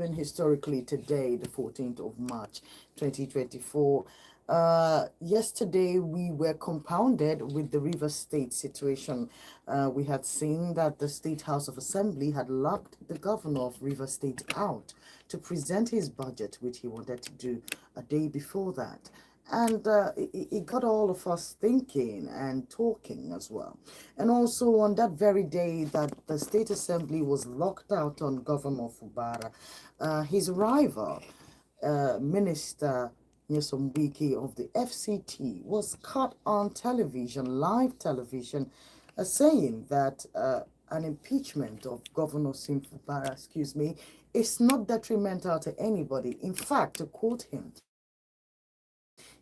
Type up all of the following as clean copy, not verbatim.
happening historically today, the 14th of March, 2024. Yesterday, we were compounded with the River State situation. We had seen that the State House of Assembly had locked the governor of River State out to present his budget, which he wanted to do a day before that. And it got all of us thinking and talking as well. And also on that very day that the State Assembly was locked out on Governor Fubara, his rival, Minister Nyesom Wiki of the FCT, was caught on television, live television, saying that an impeachment of Governor Sim Fubara, is not detrimental to anybody. In fact, to quote him,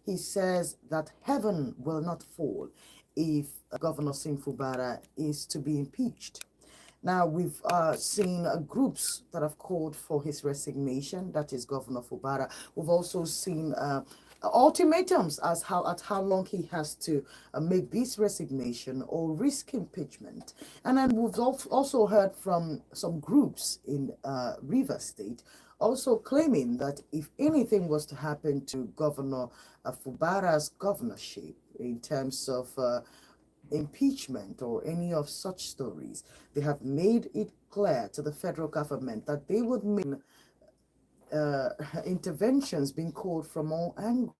he says that heaven will not fall if Governor Sim Fubara is to be impeached. Now, we've seen groups that have called for his resignation, that is Governor Fubara. We've also seen ultimatums as at how long he has to make this resignation or risk impeachment. And then we've also heard from some groups in River State also claiming that if anything was to happen to Governor Fubara's governorship in terms of impeachment or any of such stories, they have made it clear to the federal government that they would make interventions being called from all angles.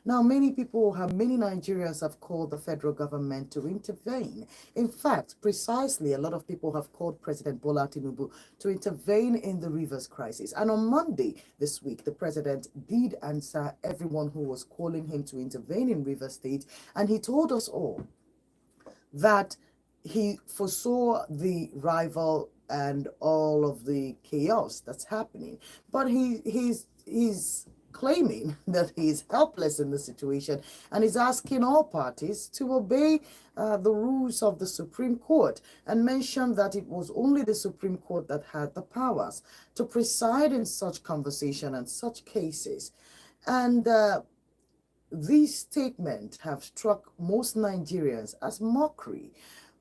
Now, many Nigerians have called the federal government to intervene. In fact, precisely, a lot of people have called President Bola Tinubu to intervene in the rivers crisis. And on Monday this week, the president did answer everyone who was calling him to intervene in River State, and he told us all that he foresaw the rival and all of the chaos that's happening, but he's claiming that he's helpless in the situation, and is asking all parties to obey the rules of the Supreme Court, and mentioned that it was only the Supreme Court that had the powers to preside in such conversation and such cases. And these statements have struck most Nigerians as mockery,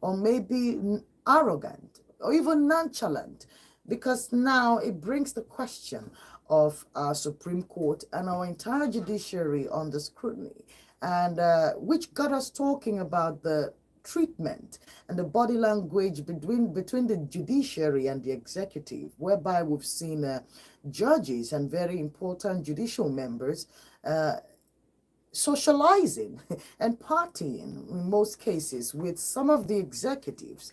or maybe arrogant, or even nonchalant, because now it brings the question of our Supreme Court and our entire judiciary under scrutiny, and which got us talking about the treatment and the body language between the judiciary and the executive, whereby we've seen judges and very important judicial members socializing and partying in most cases with some of the executives.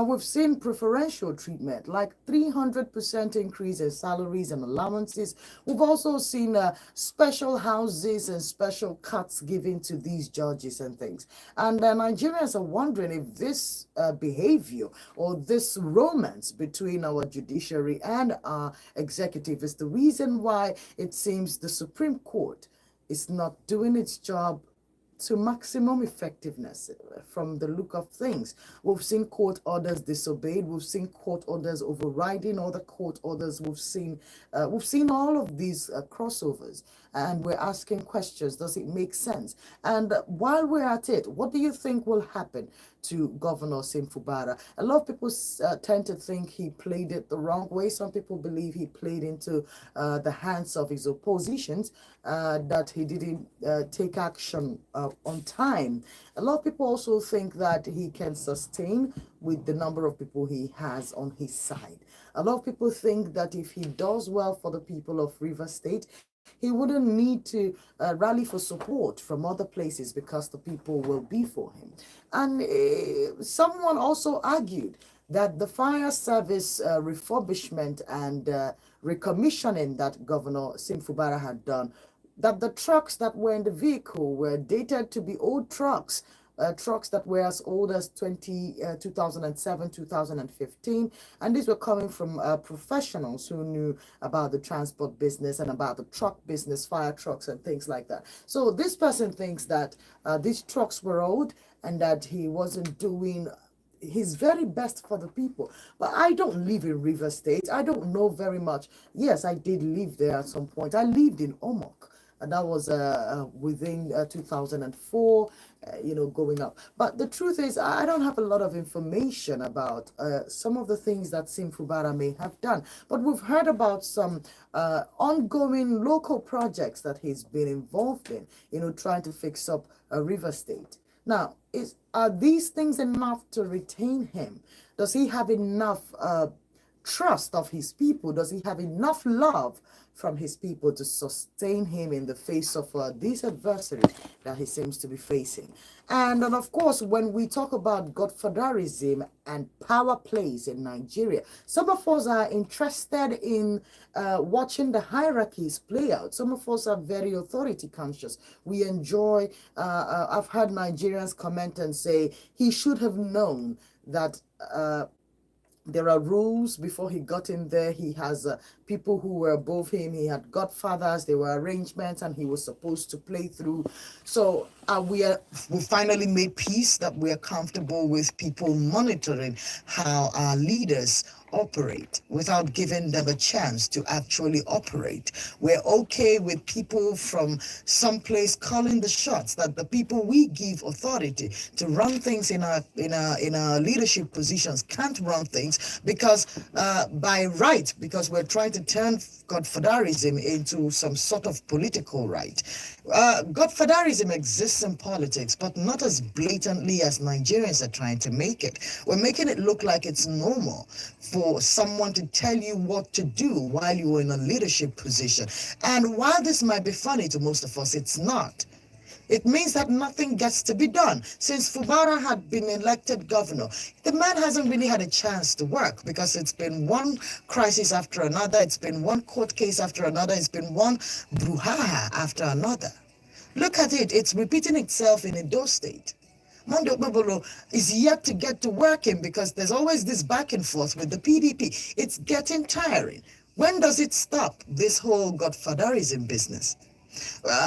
We've seen preferential treatment, like 300% increase in salaries and allowances. We've also seen special houses and special cuts given to these judges and things. And Nigerians are wondering if this behavior or this romance between our judiciary and our executive is the reason why it seems the Supreme Court is not doing its job to maximum effectiveness from the look of things. We've seen court orders disobeyed. We've seen court orders overriding other court orders. We've seen all of these crossovers, and we're asking questions. Does it make sense? And while we're at it, what do you think will happen to Governor Sim Fubara? A lot of people tend to think he played it the wrong way. Some people believe he played into the hands of his oppositions, that he didn't take action on time. A lot of people also think that he can sustain with the number of people he has on his side. A lot of people think that if he does well for the people of River State, he wouldn't need to rally for support from other places because the people will be for him. And someone also argued that the fire service refurbishment and recommissioning that Governor Sim Fubara had done, that the trucks that were in the vehicle were dated to be old trucks, trucks that were as old as 2007, 2015. And these were coming from professionals who knew about the transport business and about the truck business, fire trucks and things like that. So this person thinks that these trucks were old and that he wasn't doing his very best for the people. But I don't live in River State. I don't know very much. Yes, I did live there at some point. I lived in Omok. and that was within 2004, going up. But the truth is, I don't have a lot of information about some of the things that Sim Fubara may have done. But we've heard about some ongoing local projects that he's been involved in, trying to fix up River State. Now, are these things enough to retain him? Does he have enough trust of his people? Does he have enough love from his people to sustain him in the face of this adversity that he seems to be facing? And then, of course, when we talk about godfatherism and power plays in Nigeria, some of us are interested in watching the hierarchies play out. Some of us are very authority conscious. We enjoy, I've heard Nigerians comment and say he should have known that there are rules before he got in there. He has people who were above him. He had godfathers. There were arrangements, and he was supposed to play through. So we finally made peace, that we are comfortable with people monitoring how our leaders operate without giving them a chance to actually operate. We're okay with people from someplace calling the shots, that the people we give authority to run things in our leadership positions can't run things because by right, because we're trying to turn godfatherism into some sort of political right. Godfatherism exists in politics, but not as blatantly as Nigerians are trying to make it. We're making it look like it's normal for someone to tell you what to do while you're in a leadership position. And while this might be funny to most of us, it's not. It means that nothing gets to be done. Since Fubara had been elected governor, the man hasn't really had a chance to work because it's been one crisis after another. It's been one court case after another. It's been one brouhaha after another. Look at it. It's repeating itself in Edo State. Monday Okpebholo is yet to get to working because there's always this back and forth with the PDP. It's getting tiring. When does it stop, this whole godfatherism business?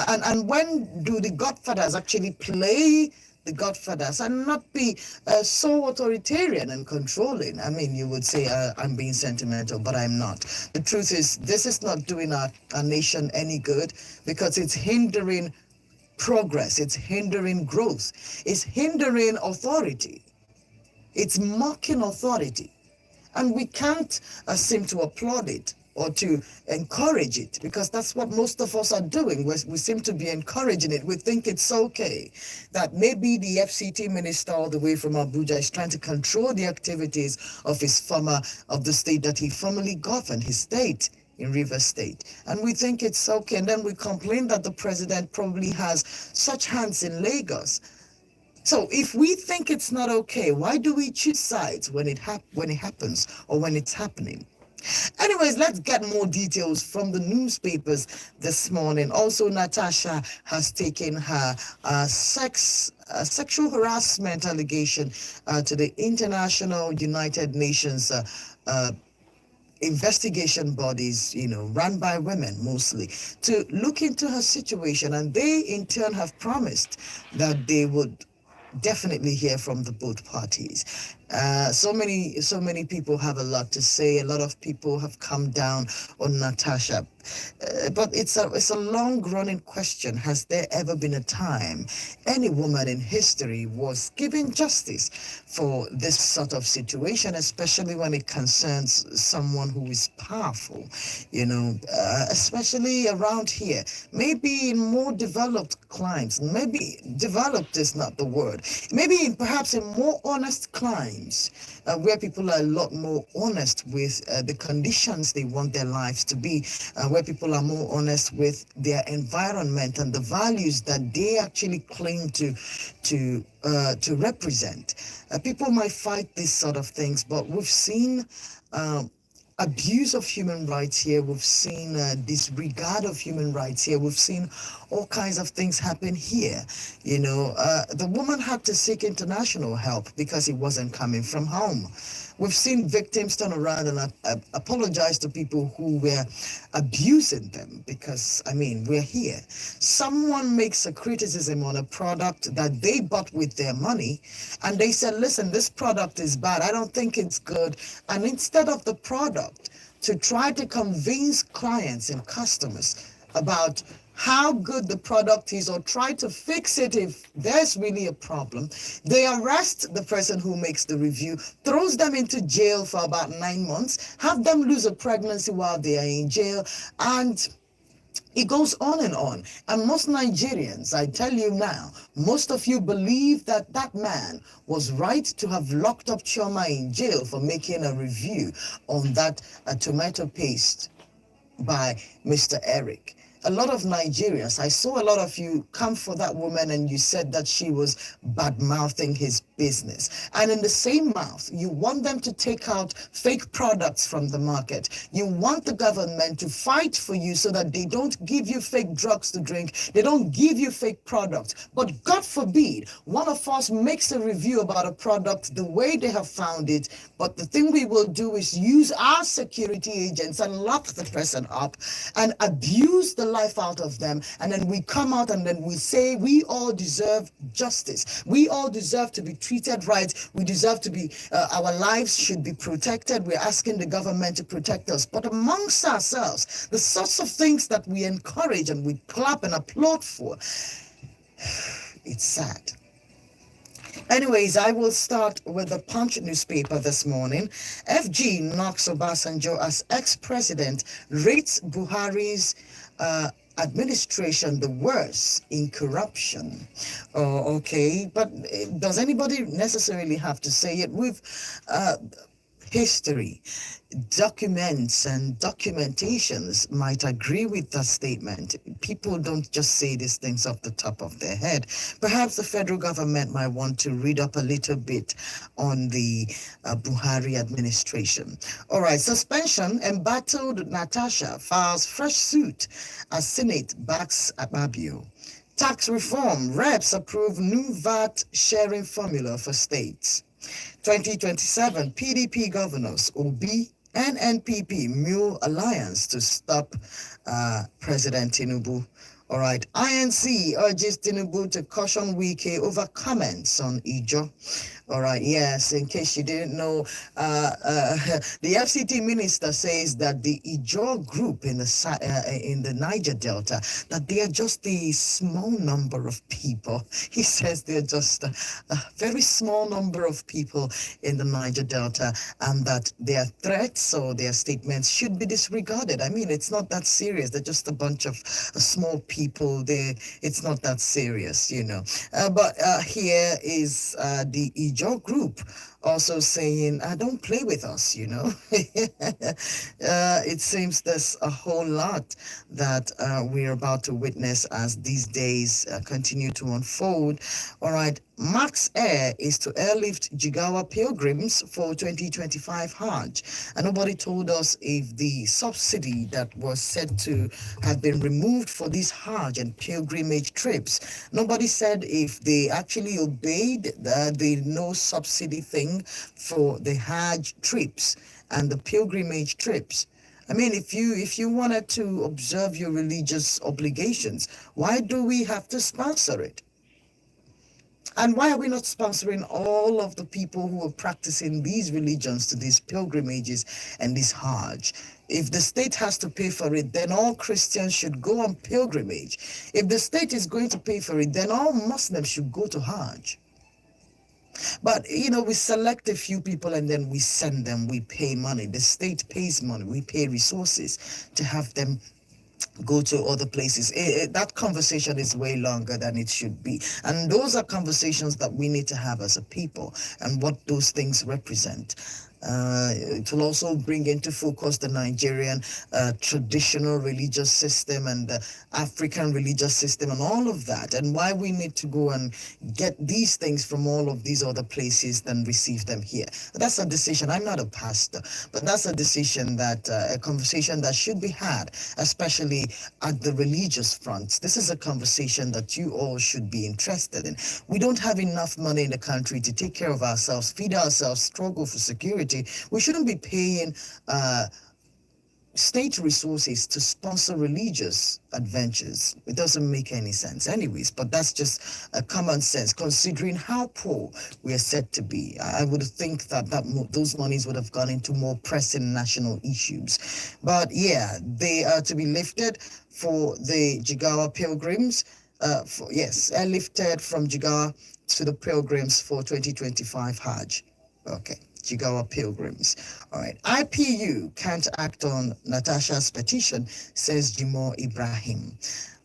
And when do the godfathers actually play the godfathers and not be so authoritarian and controlling? I mean, you would say I'm being sentimental, but I'm not. The truth is, this is not doing our nation any good because it's hindering progress, it's hindering growth, it's hindering authority, it's mocking authority. And we can't seem to applaud it or to encourage it, because that's what most of us are doing. We seem to be encouraging it. We think it's okay that maybe the FCT minister all the way from Abuja is trying to control the activities of the state that he formerly governed, his state in River State. And we think it's okay. And then we complain that the president probably has such hands in Lagos. So if we think it's not okay, why do we choose sides when it happens or when it's happening? Anyways, let's get more details from the newspapers this morning. Also, Natasha has taken her sexual harassment allegation to the International United Nations investigation bodies, run by women mostly, to look into her situation. And they in turn have promised that they would definitely hear from the both parties. So many people have a lot to say. A lot of people have come down on Natasha. But it's a long-running question. Has there ever been a time any woman in history was given justice for this sort of situation, especially when it concerns someone who is powerful, especially around here, maybe in more developed climes, maybe developed is not the word, maybe perhaps in more honest climes, where people are a lot more honest with the conditions they want their lives to be, where people are more honest with their environment and the values that they actually claim to represent. People might fight these sort of things, but we've seen abuse of human rights here. We've seen disregard of human rights here. We've seen all kinds of things happen here. The woman had to seek international help because it wasn't coming from home. We've seen victims turn around and apologize to people who were abusing them because, we're here. Someone makes a criticism on a product that they bought with their money, and they said, listen, this product is bad. I don't think it's good. And instead of the product to try to convince clients and customers about how good the product is or try to fix it if there's really a problem. They arrest the person who makes the review, throws them into jail for about 9 months, have them lose a pregnancy while they are in jail, and it goes on and on. And most Nigerians, I tell you now, most of you believe that that man was right to have locked up Chioma in jail for making a review on that tomato paste by Mr. Eric. A lot of Nigerians, I saw a lot of you come for that woman and you said that she was bad-mouthing his business. And in the same mouth, you want them to take out fake products from the market. You want the government to fight for you so that they don't give you fake drugs to drink. They don't give you fake products. But God forbid, one of us makes a review about a product the way they have found it. But the thing we will do is use our security agents and lock the person up and abuse the life out of them, and then we come out and then we say we all deserve justice, we all deserve to be treated right, we deserve to be our lives should be protected, we're asking the government to protect us. But amongst ourselves, the sorts of things that we encourage and we clap and applaud for, it's sad. Anyways, I will start with the Punch newspaper this morning. FG knocks Obasanjo as ex-president, rates Buhari's administration the worst in corruption. Oh, okay, but does anybody necessarily have to say it? With history, documents and documentations might agree with that statement. People don't just say these things off the top of their head. Perhaps the federal government might want to read up a little bit on the Buhari administration. All right, suspension, embattled Natasha files fresh suit as Senate backs Akpabio. Tax reform, reps approve new VAT sharing formula for states. 2027 PDP governors, Obi and NPP mule alliance to stop President Tinubu. All right, INC urges Tinubu to caution Wike over comments on Ijo. All right, yes, in case you didn't know, the FCT minister says that the Ijo group in the Niger Delta, that they are just a small number of people. He says they're just a very small number of people in the Niger Delta, and that their threats or their statements should be disregarded. I mean, it's not that serious. They're just a bunch of small people. It's not that serious, you know. But here is the Ijo group also saying, don't play with us, you know. It seems there's a whole lot that we're about to witness as these days continue to unfold. All right, Max Air is to airlift Jigawa pilgrims for 2025 Hajj. And nobody told us if the subsidy that was said to have been removed for these Hajj and pilgrimage trips, nobody said if they actually obeyed the no subsidy thing for the Hajj trips and the pilgrimage trips. I mean, if you wanted to observe your religious obligations, why do we have to sponsor it? And why are we not sponsoring all of the people who are practicing these religions to these pilgrimages and this Hajj? If the state has to pay for it, then all Christians should go on pilgrimage. If the state is going to pay for it, then all Muslims should go to Hajj. But, you know, we select a few people and then we send them, we pay money. The state pays money, we pay resources to have them go to other places. That conversation is way longer than it should be. And those are conversations that we need to have as a people and what those things represent. It will also bring into focus the Nigerian traditional religious system and the African religious system and all of that, and why we need to go and get these things from all of these other places than receive them here. That's a decision. I'm not a pastor, but that's a decision that a conversation that should be had, especially at the religious front. This is a conversation that you all should be interested in. We don't have enough money in the country to take care of ourselves, feed ourselves, struggle for security. We shouldn't be paying state resources to sponsor religious adventures. It doesn't make any sense anyways, but that's just a common sense considering how poor we are said to be. I would think that those monies would have gone into more pressing national issues. But yeah, they are to be lifted for the Jigawa pilgrims. Yes, airlifted from Jigawa to the pilgrims for 2025 Hajj. Okay. Jigawa pilgrims. All right. IPU can't act on Natasha's petition, says Jimo Ibrahim.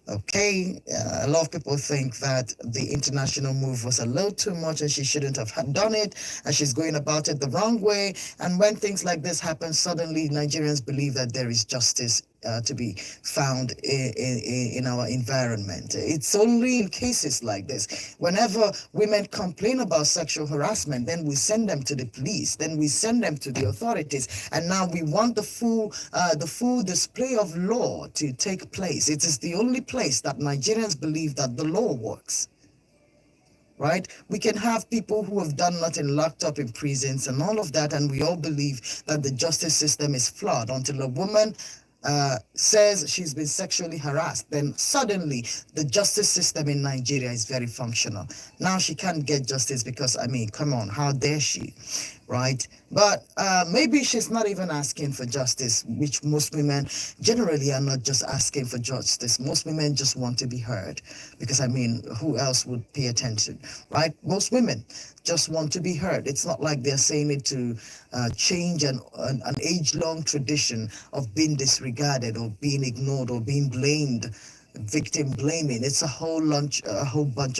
Okay, a lot of people think that the international move was a little too much and she shouldn't have done it, and she's going about it the wrong way. And when things like this happen, suddenly Nigerians believe that there is justice to be found in our environment. It's only in cases like this. Whenever women complain about sexual harassment, then we send them to the police, then we send them to the authorities, and now we want the full display of law to take place. It is the only place that Nigerians believe that the law works. Right? We can have people who have done nothing locked up in prisons and all of that, and we all believe that the justice system is flawed until a woman says she's been sexually harassed. Then suddenly the justice system in Nigeria is very functional. Now she can't get justice because, I mean, come on, how dare she? Right? But maybe she's not even asking for justice, which most women generally are not just asking for justice. Most women just want to be heard because, I mean, who else would pay attention, right? Most women just want to be heard. It's not like they're saying it to change an age-long tradition of being disregarded or being ignored or being blamed. Victim blaming. It's a whole bunch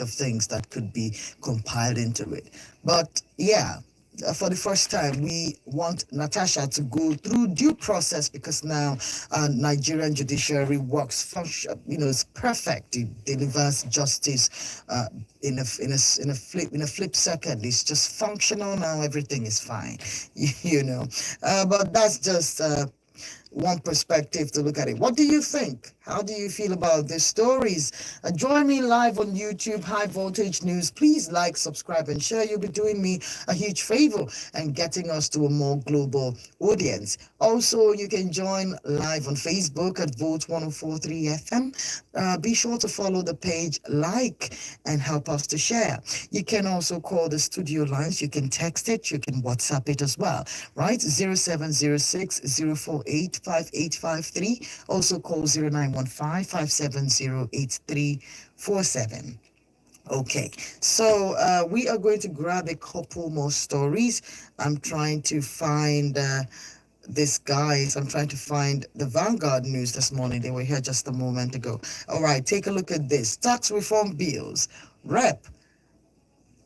of things that could be compiled into it. But yeah, for the first time, we want Natasha to go through due process because now Nigerian judiciary works, it's perfect. It delivers justice in a flip second. It's just functional now. Everything is fine, But that's just one perspective to look at it. What do you think? How do you feel about these stories? Join me live on YouTube, High Voltage News. Please like, subscribe, and share. You'll be doing me a huge favor and getting us to a more global audience. Also, you can join live on Facebook at Vote 1043 FM. Be sure to follow the page, like, and help us to share. You can also call the studio lines. You can text it. You can WhatsApp it as well, right? 0706 048 5853. Also call 0915-570-8347. Okay, so we are going to grab a couple more stories. I'm trying to find this, guys. I'm trying to find the Vanguard news this morning. They were here just a moment ago. All right, take a look at this. Tax reform bills. Rep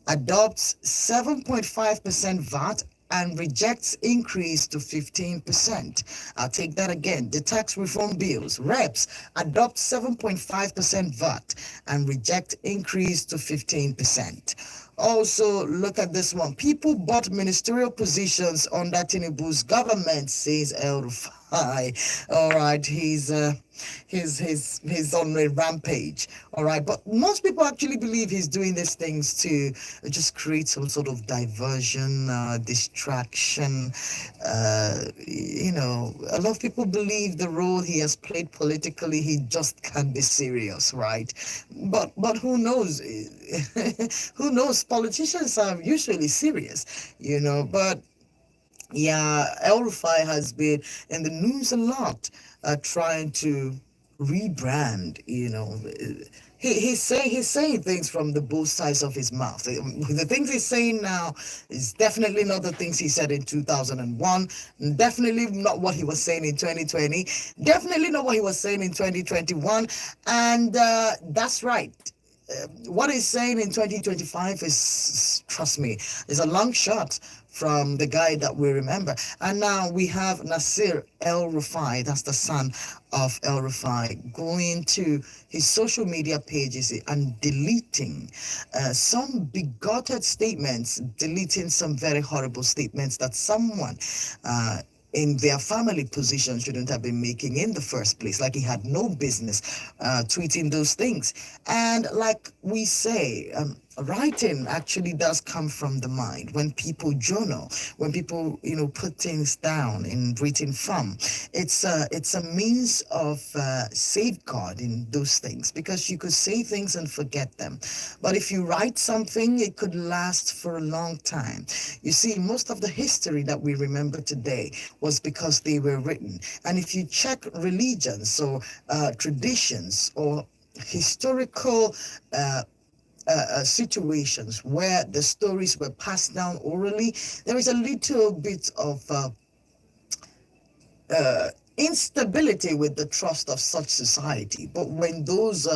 adopts 7.5% VAT and rejects increase to 15%. I'll take that again. The tax reform bills. Reps adopt 7.5% VAT and reject increase to 15%. Also, look at this one. People bought ministerial positions under Tinubu's government, says El Rufai. All right, he's on a rampage. All right, but most people actually believe he's doing these things to just create some sort of diversion, distraction. A lot of people believe the role he has played politically, he just can't be serious, right? But who knows? Who knows? Politicians are usually serious, but yeah, El Rufai has been in the news a lot, trying to rebrand. He's saying things from the both sides of his mouth. The things he's saying now is definitely not the things he said in 2001. Definitely not what he was saying in 2020. Definitely not what he was saying in 2021. And that's right. What he's saying in 2025 is, trust me, is a long shot from the guy that we remember. And now we have Nasir El Rufai, that's the son of El Rufai, going to his social media pages and deleting some bigoted statements, deleting some very horrible statements that someone in their family position shouldn't have been making in the first place. Like he had no business tweeting those things. And like we say, writing actually does come from the mind. When people journal, when people, put things down in written form, it's a means of safeguarding those things, because you could say things and forget them. But if you write something, it could last for a long time. You see, most of the history that we remember today was because they were written. And if you check religions or traditions or historical situations where the stories were passed down orally, there is a little bit of instability with the trust of such society. But when those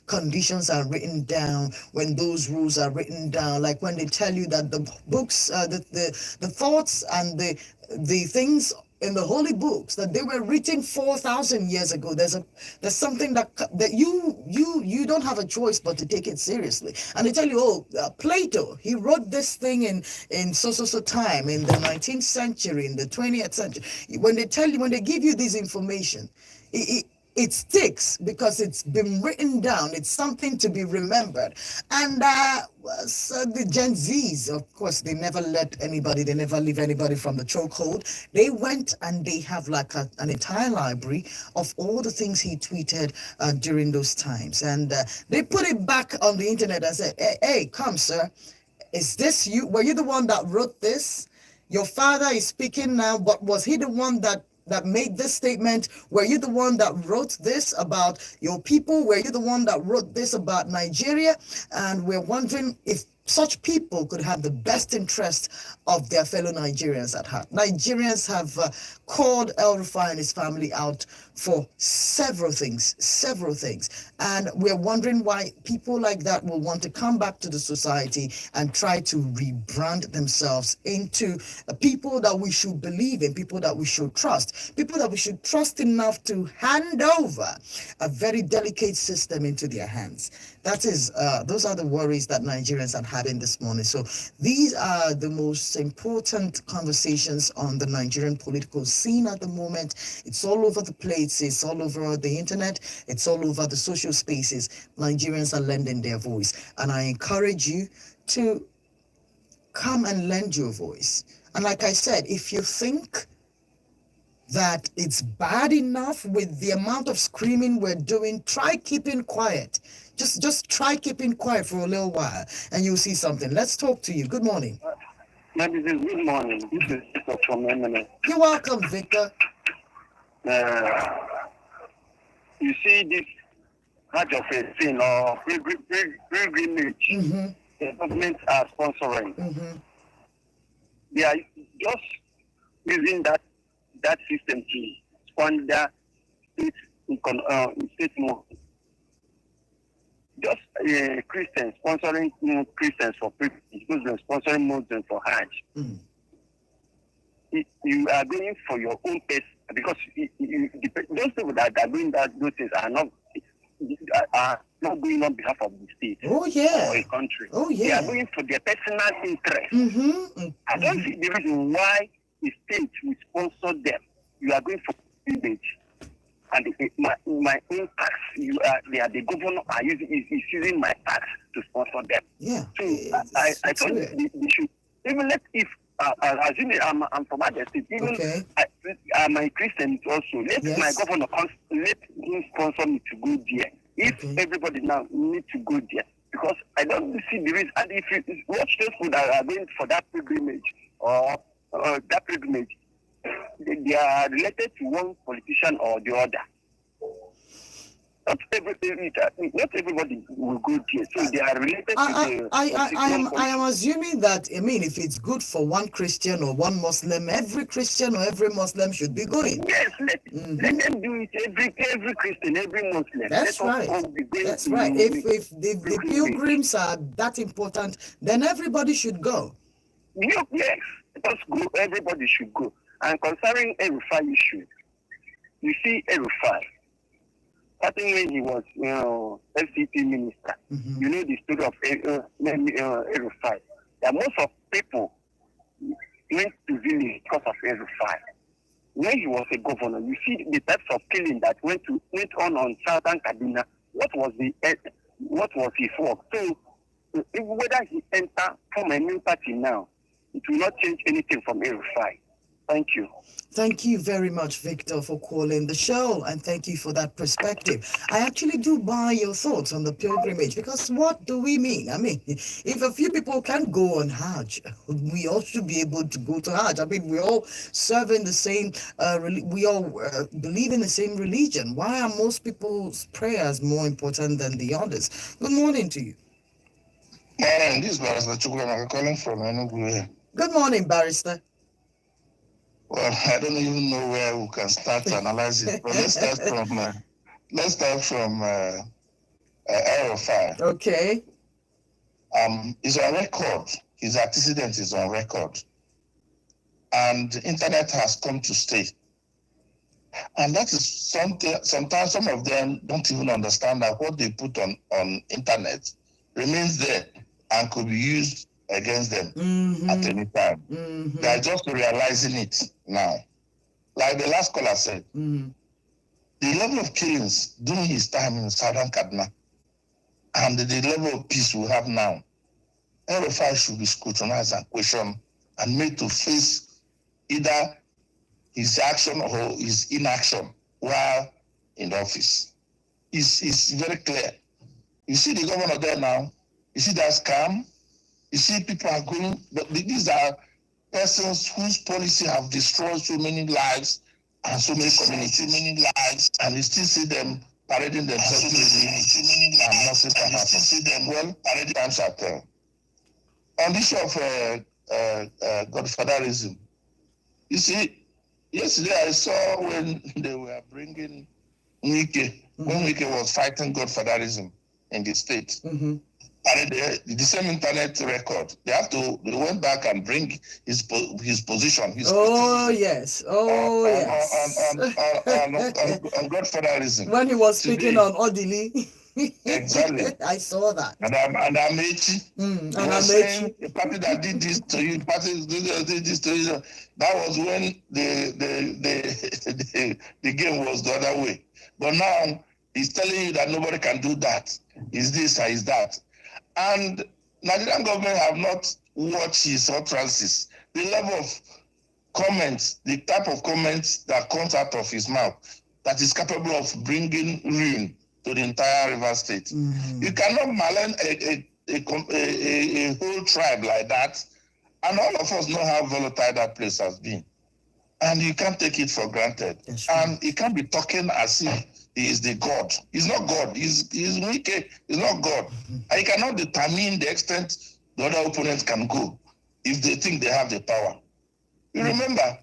conditions are written down, when those rules are written down, like when they tell you that the books, the thoughts and the things in the holy books, that they were written 4,000 years ago, there's something that you don't have a choice but to take it seriously. And they tell you, Plato, he wrote this thing in so time in the 19th century, in the 20th century. When they give you this information, it sticks because it's been written down. It's something to be remembered. And so the Gen Zs, of course, they never leave anybody from the chokehold. They went and they have like an entire library of all the things he tweeted during those times. And they put it back on the internet and said, hey, come, sir. Is this you? Were you the one that wrote this? Your father is speaking now, but was he the one that made this statement? Were you the one that wrote this about your people? Were you the one that wrote this about Nigeria? And we're wondering if such people could have the best interest of their fellow Nigerians at heart. Nigerians have called El-Rufai and his family out for several things. And we're wondering why people like that will want to come back to the society and try to rebrand themselves into people that we should believe in, people that we should trust, people that we should trust enough to hand over a very delicate system into their hands. Those are the worries that Nigerians are having this morning. So these are the most important conversations on the Nigerian political scene at the moment. It's all over the place. It's all over the internet. It's all over the social spaces. Nigerians are lending their voice. And I encourage you to come and lend your voice. And like I said, if you think that it's bad enough with the amount of screaming we're doing, try keeping quiet. Just try keeping quiet for a little while and you'll see something. Let's talk to you. Good morning. Good morning. This is Victor from Eminem. You're welcome, Victor. You see this Hajj of a thing or pilgrimage, the government are sponsoring. They are just using that system to squander state money. Just Christians sponsoring Christians for pilgrimage, Muslims sponsoring Muslims for Hajj. You are going for your own pace because those people that are doing those things are not going on behalf of the state or a country. They are going for their personal interest. I don't see the reason why the state will sponsor them. You are going for pilgrimage. And my own tax, they are the governor is using my tax to sponsor them. Yeah. So I thought they should, even if assuming I'm from other state, even I'm a Christian also. Let my governor let him sponsor me to go there. If everybody now need to go there, because I don't see the reason. And if you watch those people that are going for that pilgrimage or that pilgrimage, they are related to one politician or the other. Not everybody will go there. So they are related to the I am assuming that, if it's good for one Christian or one Muslim, every Christian or every Muslim should be going. Yes, let them do it. Every Christian, every Muslim. That's right. That's right. If the pilgrims are that important, then everybody should go. Yes, let's go. Everybody should go. And concerning El-Rufai issue, you see El-Rufai, starting when he was FCT minister, you know the story of El-Rufai. That most of people went to village because of El-Rufai. When he was a governor, you see the types of killing that went on southern Kaduna. What was his work? So whether he enter from a new party now, it will not change anything from El-Rufai. Thank you. Thank you very much, Victor, for calling the show, and thank you for that perspective. I actually do buy your thoughts on the pilgrimage, because what do we mean? I mean, if a few people can go on Hajj, we all should be able to go to Hajj. I mean, we all serve in the same, we all believe in the same religion. Why are most people's prayers more important than the others? Good morning to you. Morning, this is Barrister Chukwuemeka calling from Enugu. Good morning, Barrister. Well, I don't even know where we can start to analyze it, but let's start from El-Rufai. Okay. It's on record. His antecedent is on record, and the internet has come to stay. And that is something. Sometimes some of them don't even understand that what they put on internet remains there and could be used against them at any time. They are just realizing it now. Like the last caller said, the level of killings during his time in Southern Kaduna and the level of peace we have now, El-Rufai should be scrutinized and questioned and made to face either his action or his inaction while in office. It's very clear. You see the governor there now, you see that scam, you see people are going, but these are persons whose policy have destroyed so many lives and so many communities, and you still see them parading themselves and nothing can happen. See them well parading times at them. On the issue of godfatherism, you see, yesterday I saw when they were bringing Wike, when Wike was fighting godfatherism in the state. The same internet record. They went back and bring his position. Yes. On godfatherism. When he was speaking on Odili. Exactly. I saw that. And Amechi. And Amechi. The party that did this to you, party that did this to you. That was when the game was the other way. But now he's telling you that nobody can do that. Is this or is that? And Nigerian government have not watched his utterances. The level of comments, the type of comments that comes out of his mouth, that is capable of bringing ruin to the entire River State. You cannot malign a whole tribe like that. And all of us know how volatile that place has been. And you can't take it for granted. And he can't be talking as if he is the God. He's not God. He's weak. He's not God. And he cannot determine the extent the other opponents can go if they think they have the power. You remember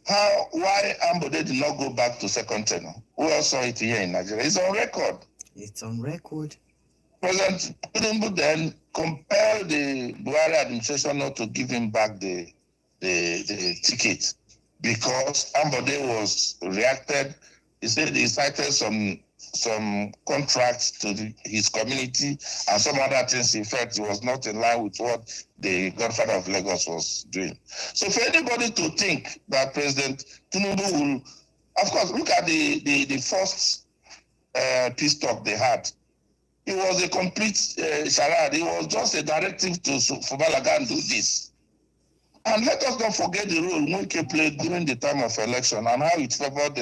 why Ambode did not go back to second tenure? We all saw it here in Nigeria. It's on record. It's on record. President Tinubu then compelled the Buhari administration not to give him back the ticket because Ambode was reacted. He said he cited some contracts to his community and some other things he felt was not in line with what the Godfather of Lagos was doing. So for anybody to think that President Tinubu will, of course, look at the first peace talk they had. It was a complete charade. It was just a directive to Fubalaga and do this. And let us not forget the role Wike played during the time of election and how it favored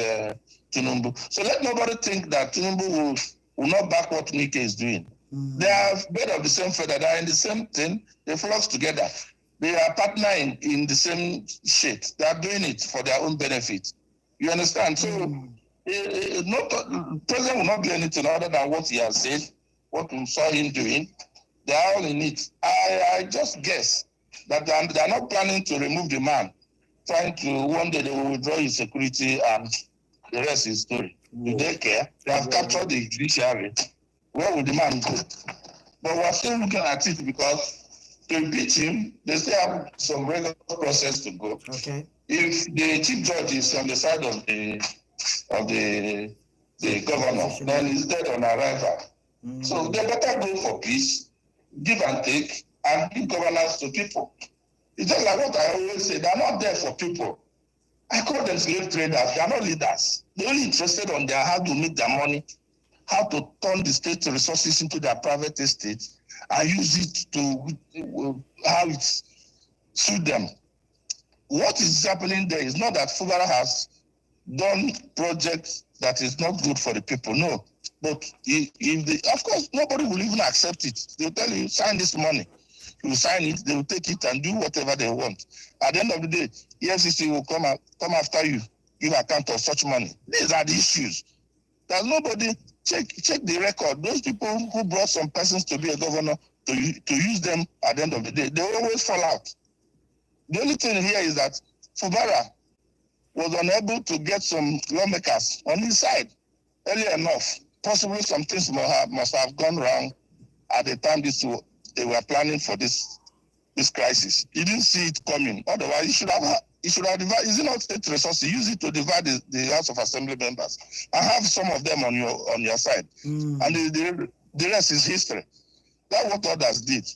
Tinubu. So let nobody think that Tinubu will not back what Wike is doing. They are made of the same feather. They are in the same thing. They flock together. They are partnering in the same shit. They are doing it for their own benefit. You understand? So the president will not do anything other than what he has said, what we saw him doing. They are all in it. I just guess that they are not planning to remove the man, trying to one day they will withdraw his security and the rest is story. Do they care? They have captured the judiciary. Where will the man go? But we're still looking at it because to beat him, they still have some regular process to go. Okay. If the chief judge is on the side of the governor, then he's dead on arrival. So they better go for peace, give and take, and give governance to people. It's just like what I always say, they're not there for people. I call them slave traders, they're not leaders. They're only interested on how to make their money, how to turn the state resources into their private estate, and use it to how it suit them. What is happening there is not that Fubara has done projects that is not good for the people. No, but of course, nobody will even accept it. They'll tell you, sign this money. You sign it, they will take it and do whatever they want. At the end of the day, EFCC will come after you, give account of such money. These are the issues. There's nobody, check the record. Those people who brought some persons to be a governor, to use them at the end of the day, they always fall out. The only thing here is that Fubara was unable to get some lawmakers on his side early enough. Possibly some things must have gone wrong at the time they were planning for this crisis. He didn't see it coming. Otherwise, he should have divided. Is it not state resources? Use it to divide the House of Assembly members and have some of them on your side. And the rest is history. That's what others did.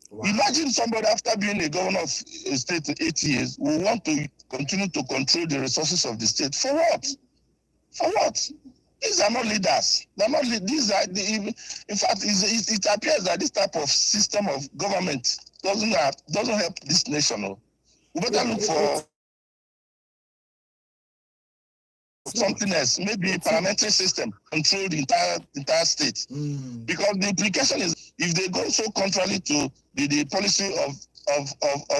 Wow. Imagine somebody after being a governor of a state 8 years will want to continue to control the resources of the state. For what? For what? These are not leaders. They're not. These are. In fact, it appears that this type of system of government doesn't help this nation. We better look for something else. Maybe a parliamentary system control the entire state. Because the implication is, if they go so contrary to the policy of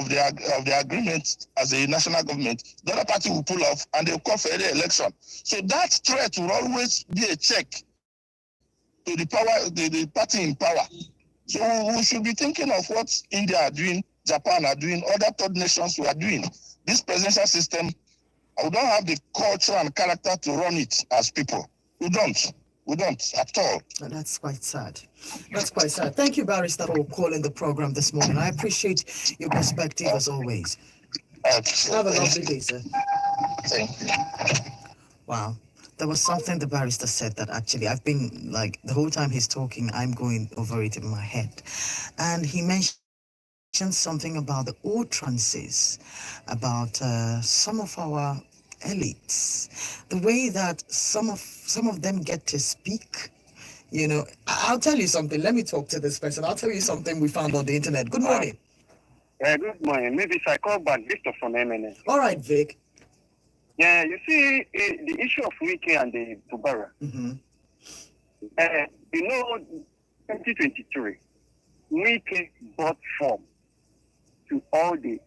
the agreement as a national government, the other party will pull off and they'll call for any election. So that threat will always be a check to the party in power. So we should be thinking of what India are doing, Japan are doing, other third nations are doing. This presidential system, we don't have the culture and character to run it as people. We don't. We don't at all. And that's quite sad. That's quite sad. Thank you, Barrister, for calling the program this morning. I appreciate your perspective as always. Have a lovely day, sir. Thank you. Wow. There was something the barrister said that actually I've been like the whole time he's talking, I'm going over it in my head. And he mentioned something about the utterances, about some of our elites, the way that some of them get to speak. You know, I'll tell you something. Let me talk to this person. I'll tell you something we found on the internet. Good morning. Good morning. Maybe if I call back Victor from MNS. All right, Vic. Yeah, you see, the issue of Wike and the Fubara. Mm-hmm. 2023, Wike brought form to all the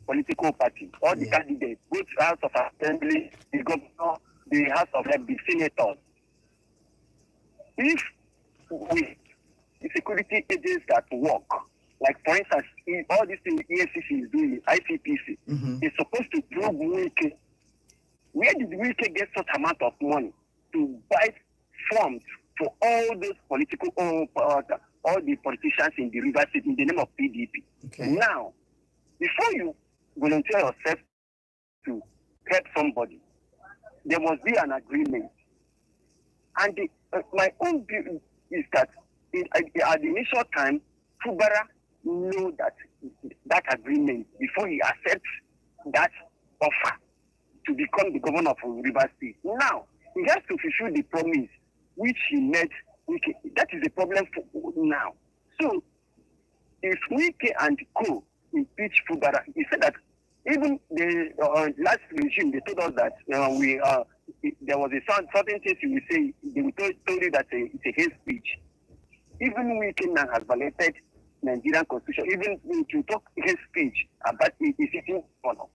political parties, all the candidates, both House of Assembly, the governor, the House of the senators. If the security agents that work, like for instance, all these things EFCC is doing, ICPC, is supposed to probe Wike. Where did Wike get such amount of money to buy forms for all those political, all the politicians in the River State in the name of PDP? Okay. Now, before you volunteer yourself to help somebody, there must be an agreement. And my own view is that at the initial time, Fubara knew that agreement before he accepts that offer to become the governor of River State. Now, he has to fulfill the promise which he made. That is the problem for now. So, if Wike and Co. impeach Fubara, he said that even the last regime, they told us that there was a certain things you will say, they will told you that it's a hate speech. Even Wike now has violated Nigerian constitution. Even if you talk hate speech about it, it's sitting honor.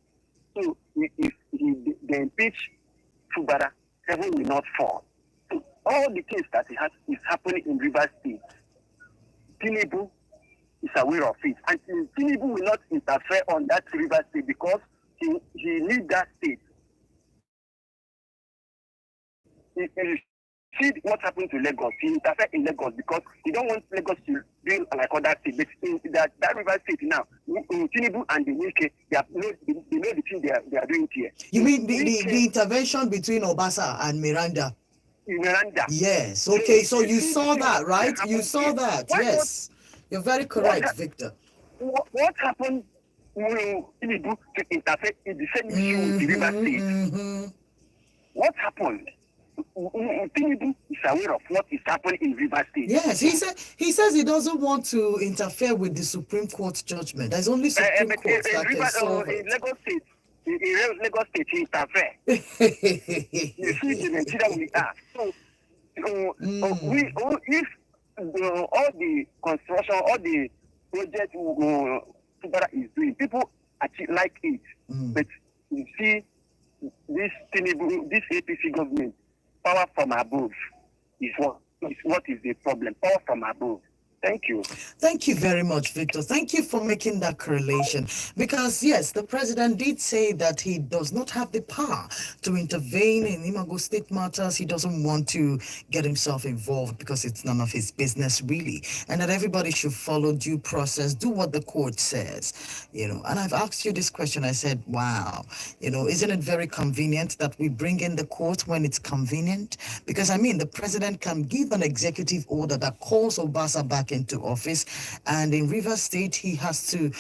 So if they impeach Fubara, heaven will not fall. So all the things that is happening in River State, Tinubu is aware of it. And Tinubu will not interfere on that River State because he needs that state. He see what happened to Lagos. He interfered in Lagos because he don't want Lagos to build like other states. But that River State now, Tinubu and the Wike, they know the thing they are doing here. You mean the intervention between Obasa and Miranda? Miranda. Yes. Okay. So you saw that, right? You saw that. Yes. You're very correct, Victor. What happened when Tinubu to interfere in the same issue with the River State? What happened? Tinubu is aware of what is happening in River State. Yes, he says he doesn't want to interfere with the Supreme Court judgment. There's only Supreme Court that can solve it. In Lagos State, in Lagos State, he interfere. You see the Nigeria we are. So, if all the construction, all the project Fubara is doing, people actually like it. But you see, this APC government, power from above is what is the problem. Power from above. Thank you. Thank you very much, Victor. Thank you for making that correlation. Because, yes, the president did say that he does not have the power to intervene in Imago State matters. He doesn't want to get himself involved because it's none of his business, really. And that everybody should follow due process, do what the court says. And I've asked you this question. I said, wow, isn't it very convenient that we bring in the court when it's convenient? Because, the president can give an executive order that calls Obasa back into office, and in Rivers State he has to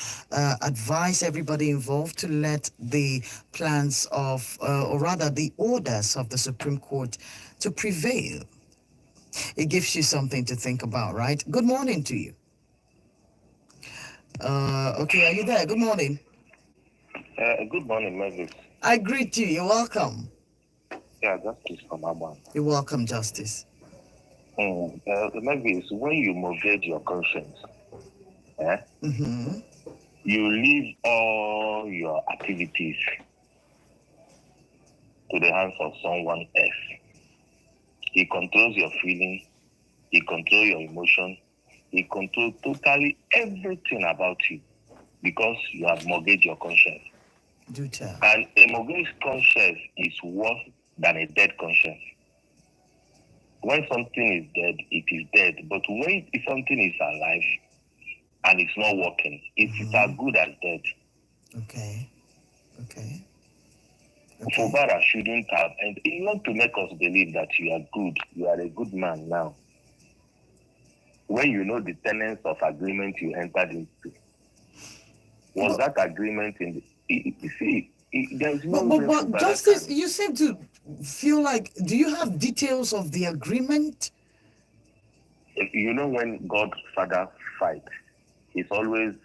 advise everybody involved to let the plans of or rather the orders of the Supreme Court to prevail. It gives you something to think about, right? Good morning to you. Okay, are you there? Good morning. Good morning, Mavis. I greet you. You're welcome. Yeah, Justice from Aban. You're welcome, Justice. Mavis, when you mortgage your conscience, you leave all your activities to the hands of someone else. He controls your feelings, he controls your emotion, he controls totally everything about you because you have mortgaged your conscience. Do tell. And a mortgaged conscience is worse than a dead conscience. When something is dead, it is dead. But when something is alive and it's not working, it's as good as dead. Okay. Fubara shouldn't have, and you want to make us believe that you are good, you are a good man now. When you know the tenets of agreement you entered into, was that agreement in the, there's no. But Justice, you seem to feel like, do you have details of the agreement? When God-Father fight, it's always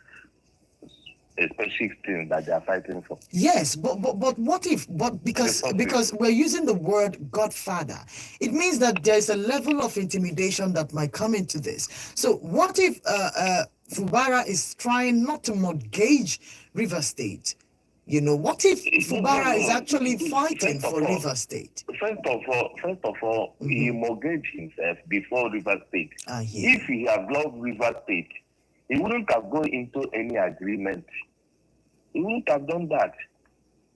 a specific thing that they are fighting for. Yes, but what if? But because we're using the word Godfather, it means that there's a level of intimidation that might come into this. So what if Fubara is trying not to mortgage River State? What if Fubara is actually fighting for River State? First of all, he mortgaged himself before River State. If he had loved River State, he wouldn't have gone into any agreement. He wouldn't have done that.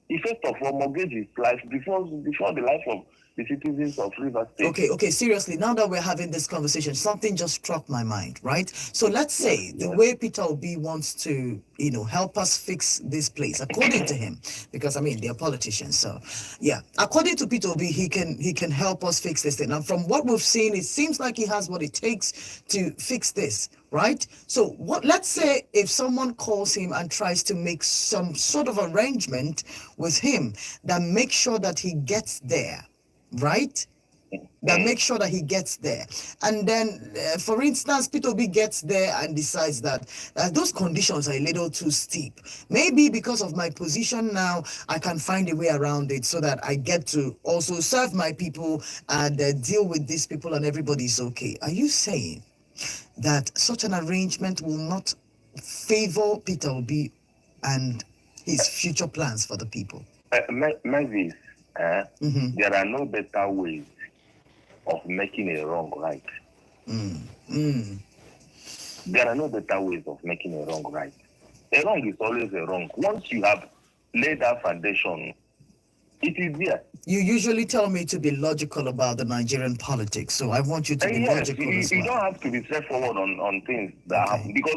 He first of all mortgaged his life before the life of the citizens of River State. Okay, seriously, now that we're having this conversation, something just struck my mind, right? So let's say the way Peter Obi wants to, help us fix this place, according to him, because they're politicians, so yeah. According to Peter Obi, he can help us fix this thing. And from what we've seen, it seems like he has what it takes to fix this, right? So let's say if someone calls him and tries to make some sort of arrangement with him that makes sure that he gets there, right? That makes sure that he gets there. And then, for instance, Peter Obi gets there and decides that those conditions are a little too steep. Maybe because of my position now, I can find a way around it so that I get to also serve my people and deal with these people and everybody's okay. Are you saying that such an arrangement will not favor Peter Obi and his future plans for the people? Mavis, there are no better ways of making a wrong right. There are no better ways of making a wrong right. A wrong is always a wrong. Once you have laid that foundation, it is there. You usually tell me to be logical about the Nigerian politics, so I want you to be logical as well. You don't have to be straightforward on things that happen, because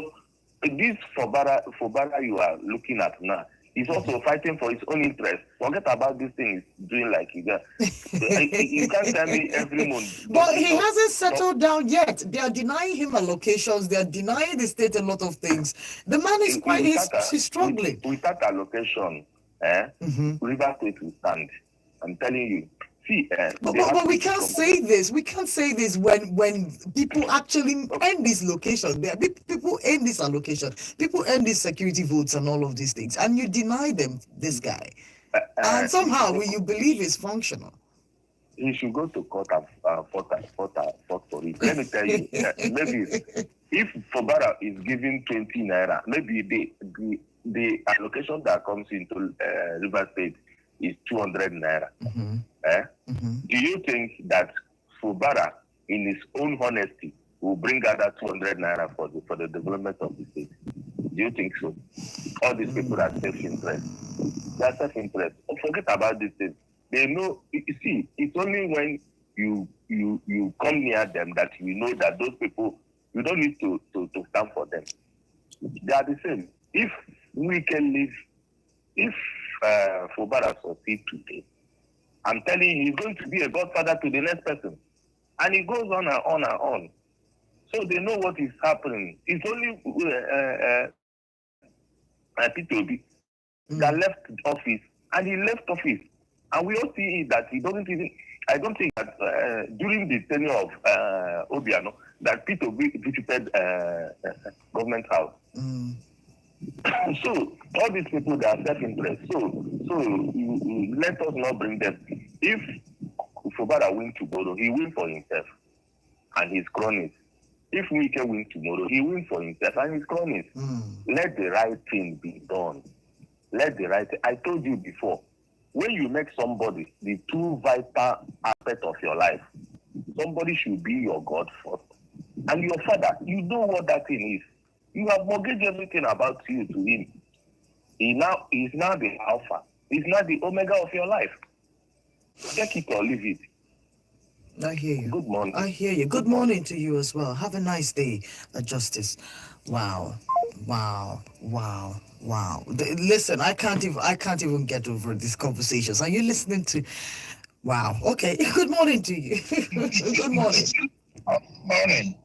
this Fubara you are looking at now, he's also fighting for his own interest. Forget about this thing he's doing like he does. You can't tell me every month. But he hasn't settled down yet. They are denying him allocations. They are denying the state a lot of things. The man is he's struggling. Without allocation, River State will stand. I'm telling you. See, but we can't say this. We can't say this when people actually end this location. People end this allocation. People end these security votes and all of these things, and you deny them this guy, and somehow you believe it's functional. He should go to court and fought for it. Let me tell you, maybe if Fubara is giving 20 naira, maybe the allocation that comes into River State is 200 naira. Mm-hmm. Do you think that Fubara, in his own honesty, will bring out that 200 naira for the development of the state? Do you think so? All these people are self-interest. They are self-interest. Forget about this thing. They know. You see, it's only when you come near them that you know that those people, you don't need to stand for them. They are the same. If we can live, if Fubara succeed today, I'm telling you, he's going to be a godfather to the next person. And it goes on and on and on. So they know what is happening. It's only Peter Obi that left office, and he left office. And we all see that he doesn't even, I don't think that during the tenure of Obiano, that Peter Obi visited government house. So all these people, they are self-interest. So let us not bring them. If Fubara wins tomorrow, he wins for himself and his cronies. If Wike wins tomorrow, he wins for himself and his cronies. Let the right thing be done. Let the right thing. I told you before, when you make somebody the two vital aspects of your life, somebody should be your God first. And your father, you know what that thing is. You have mortgaged everything about you to him. He's now the alpha. He's not the omega of your life. Take it or leave it. I hear you. Good morning. I hear you. Good morning to you as well. Have a nice day, Justice. Wow. Listen, I can't even get over these conversations. Are you listening to? Wow. Okay. Good morning to you. Good morning. Morning.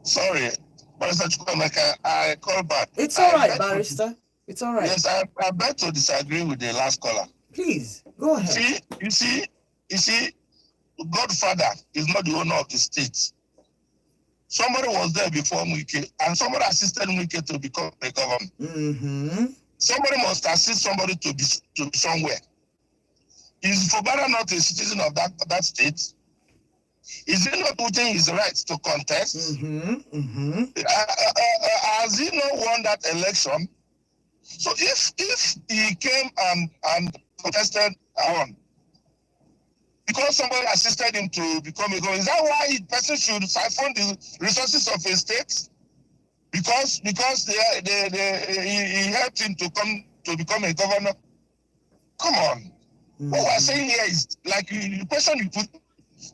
Sorry, Barrister Chukwemeka, I call back. It's all right, Barrister. It's all right. Yes, I beg to disagree with the last caller. Please go ahead. You see, Godfather is not the owner of the state. Somebody was there before Wike, and somebody assisted Wike to become a governor. Mm-hmm. Somebody must assist somebody to be somewhere. Is Fubara not a citizen of that state? Is he not putting his rights to contest? Has he not won that election? So if he came and contested on, because somebody assisted him to become a governor, is that why a person should siphon the resources of a state? Because he helped him to become a governor? Come on. What we're saying here is, like the question you put,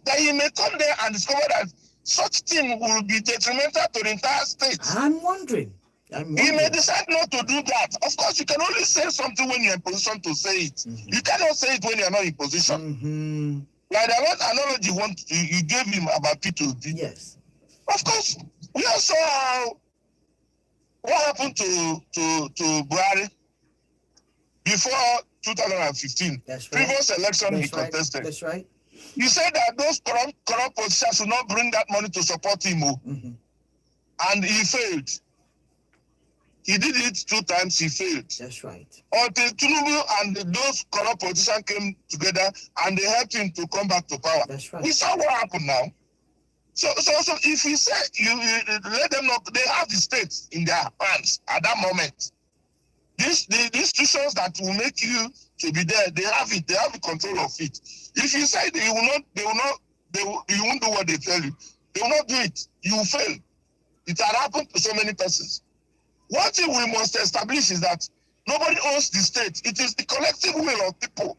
that he may come there and discover that such thing will be detrimental to the entire state. I'm wondering. He may decide not to do that. Of course, you can only say something when you're in position to say it. You cannot say it when you're not in position. Like the analogy you gave him about P2D. Yes. Of course, we all saw what happened to Buhari before 2015. That's right. Previous election he contested. That's right. You said that those corrupt politicians should not bring that money to support him. And he failed. He did it 2 times, he failed. That's right. Until Tinubu and those corrupt politicians came together and they helped him to come back to power. That's right. We saw what happened now. So if you say you let them know, they have the state in their hands at that moment. The institutions that will make you to be there, they have it. They have the control of it. If you say you won't do what they tell you, they will not do it. You will fail. It had happened to so many persons. One thing we must establish is that nobody owns the state. It is the collective will of people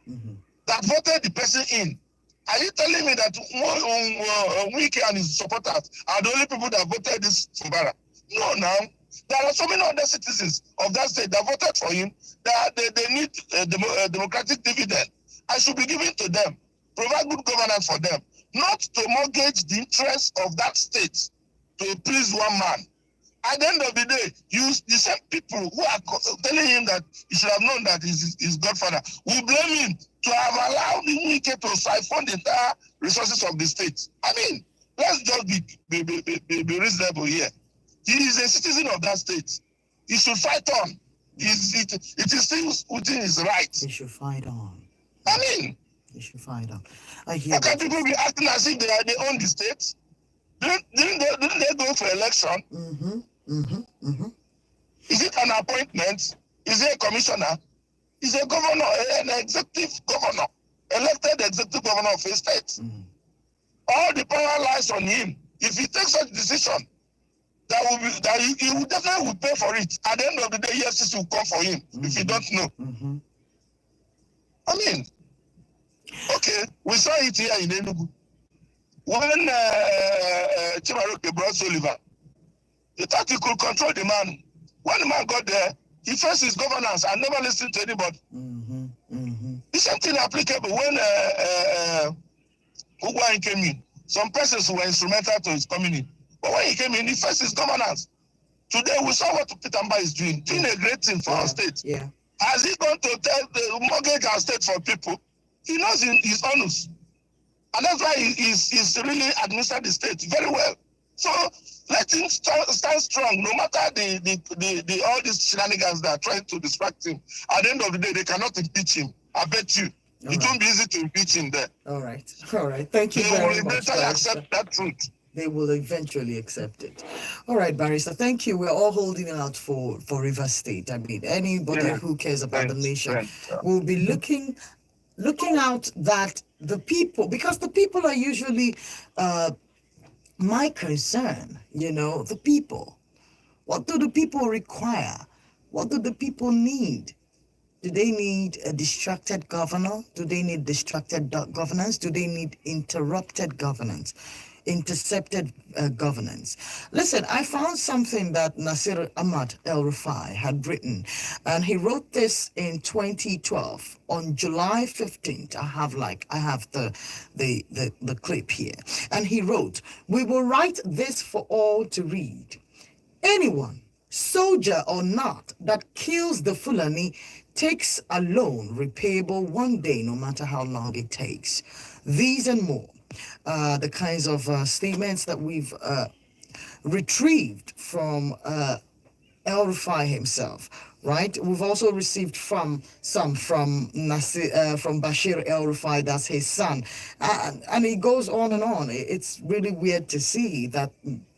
that voted the person in. Are you telling me that Wike and his supporters are the only people that voted this Fubara? No, now. There are so many other citizens of that state that voted for him that they need a democratic dividend. I should be given to them. Provide good governance for them. Not to mortgage the interests of that state to please one man. At the end of the day, the same people who are telling him that he should have known that he's Godfather will blame him to have allowed the Wike to siphon the entire resources of the state. I mean, let's just be reasonable here. He is a citizen of that state. He should fight on. It is still within his rights. He should fight on. I mean, he should fight on. I hear. How can people be acting as if they own the state? Didn't they go for election? Is it an appointment? Is it a commissioner? Is a governor, an executive governor, elected executive governor of a state? All the power lies on him. If he takes such decision, he will definitely pay for it. At the end of the day, EFCC will come for him if you don't know. I mean, okay, we saw it here in Enugu. When Chimaroke brought Sullivan, he thought he could control the man. When the man got there, he faced his governance and never listened to anybody. The same thing applicable when Ugwuanyi came in. Some persons were instrumental to his coming in. But when he came in, he faced his governance. Today, we saw what Peter Mba is doing a great thing for our state. Has he gone to tell the mortgage our state for people? He knows his honors. And that's why he's really administered the state very well. So let him stand strong, no matter the all these shenanigans that are trying to distract him. At the end of the day, they cannot impeach him. I bet you. It won't be easy to impeach him there. All right. Thank you very much. They will accept that truth. They will eventually accept it. All right, Barrister, thank you. We're all holding out for Rivers State. I mean, anybody who cares about the nation will be looking out that the people, because the people are usually my concern, the people. What do the people require? What do the people need? Do they need a distracted governor? Do they need distracted governance? Do they need interrupted governance? Intercepted governance. Listen, I found something that Nasir Ahmad El-Rufai had written, and he wrote this in 2012 on July 15th. I have the clip here, and he wrote, "We will write this for all to read. Anyone, soldier or not, that kills the Fulani takes a loan repayable one day, no matter how long it takes. These and more." The kinds of statements that we've retrieved from El-Rufai himself, right? We've also received from Bashir El-Rufai, that's his son, and it goes on and on. It's really weird to see that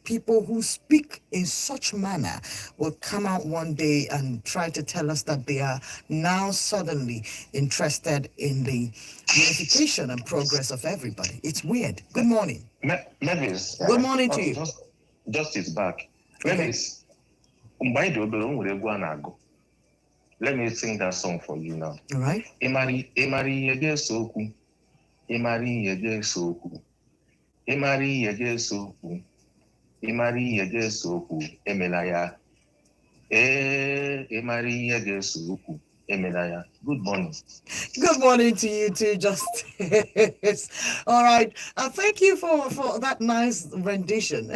people who speak in such manner will come out one day and try to tell us that they are now suddenly interested in the unification and progress of everybody. It's weird. Good morning. Mavis. Good morning to you. Justice back. Mavis, let me sing that song for you now. All right. Emari yege soku. Emari yege soku. Emari yege soku. Imari yege soku emelaya. Imari yege soku emelaya. Good morning. Good morning to you too, Justice. All right. Thank you for that nice rendition.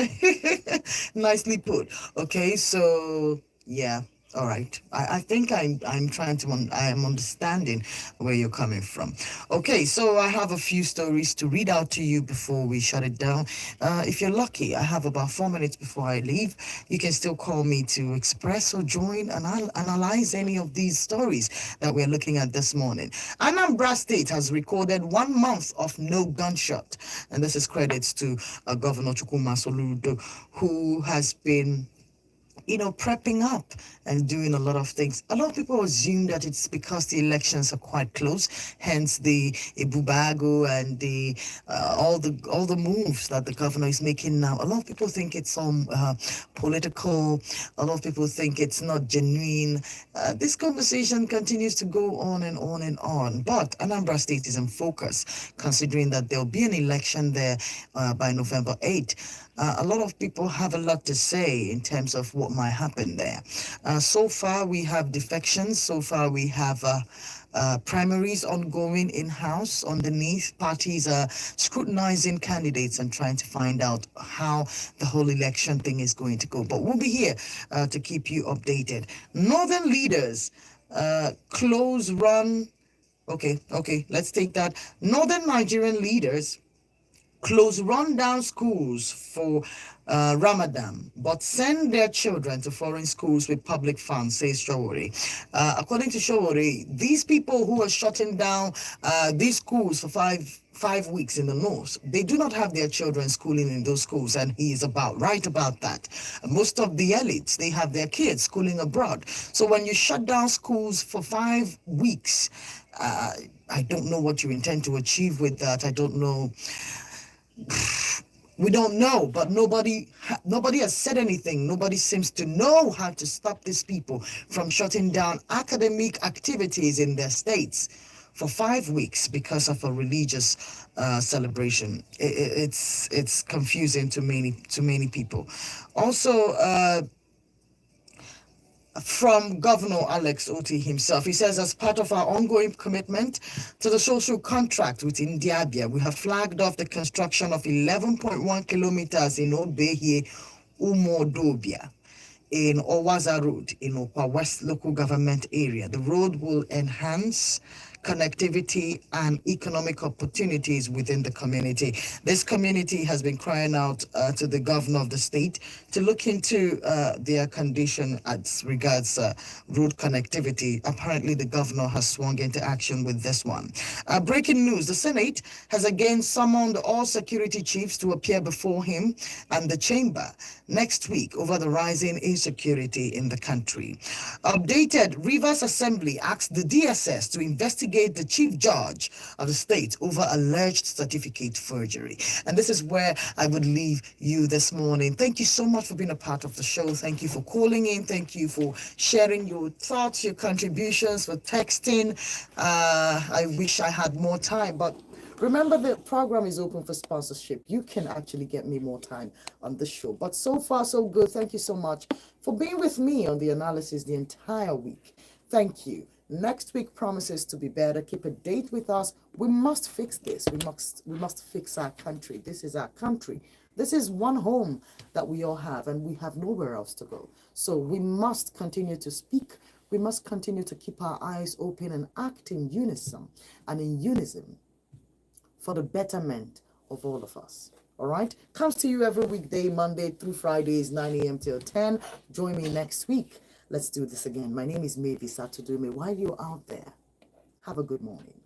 Nicely put. Okay, so yeah. All right. I think I am understanding where you're coming from. Okay, so I have a few stories to read out to you before we shut it down. If you're lucky, I have about 4 minutes before I leave. You can still call me to express or join and I'll analyze any of these stories that we're looking at this morning. Anambra State has recorded 1 month of no gunshot. And this is credits to Governor Chukwuma Soludo, who has been prepping up and doing a lot of things. A lot of people assume that it's because the elections are quite close, hence the Ibubago and the all the moves that the governor is making now. A lot of people think it's political. A lot of people think it's not genuine. This conversation continues to go on and on and on. But Anambra State is in focus, considering that there'll be an election there by November 8th. A lot of people have a lot to say in terms of what might happen there. So far, we have defections. So far, we have primaries ongoing in-house. Underneath, parties are scrutinizing candidates and trying to find out how the whole election thing is going to go. But we'll be here to keep you updated. Northern leaders close run Okay, let's take that. Northern Nigerian leaders close rundown schools for Ramadan, but send their children to foreign schools with public funds, says Shawori. According to Shawori, these people who are shutting down these schools for five weeks in the north, they do not have their children schooling in those schools, and he is right about that. Most of the elites, they have their kids schooling abroad. So when you shut down schools for 5 weeks, I don't know what you intend to achieve with that. I don't know. We don't know, but nobody has said anything. Nobody seems to know how to stop these people from shutting down academic activities in their states for 5 weeks because of a religious celebration. It's confusing to many people. Also, from Governor Alex Oti himself. He says, as part of our ongoing commitment to the social contract with Indiabia, we have flagged off the construction of 11.1 kilometers in Obehie, Umodobia, in Owaza Road, in Okwa West local government area. The road will enhance connectivity and economic opportunities within the community. This community has been crying out to the governor of the state to look into their condition as regards road connectivity. Apparently, the governor has swung into action with this one. Breaking news, the Senate has again summoned all security chiefs to appear before him and the chamber next week over the rising insecurity in the country. Updated, Rivers Assembly asked the DSS to investigate the chief judge of the state over alleged certificate forgery. And this is where I would leave you this morning. Thank you so much for being a part of the show. Thank you for calling in. Thank you for sharing your thoughts, your contributions, for texting. I wish I had more time, but remember, the program is open for sponsorship. You can actually get me more time on the show. But so far, so good. Thank you so much for being with me on the analysis the entire week. Thank you. Next week promises to be better. Keep a date with us. We must fix this. We must fix our country. This is our country. This is one home that we all have, and we have nowhere else to go. So we must continue to speak. We must continue to keep our eyes open and act in unison and in unison for the betterment of all of us. All right? Comes to you every weekday, Monday through Fridays, 9 a.m. till 10. Join me next week. Let's do this again. My name is Mavis Atudume. While you're out there, have a good morning.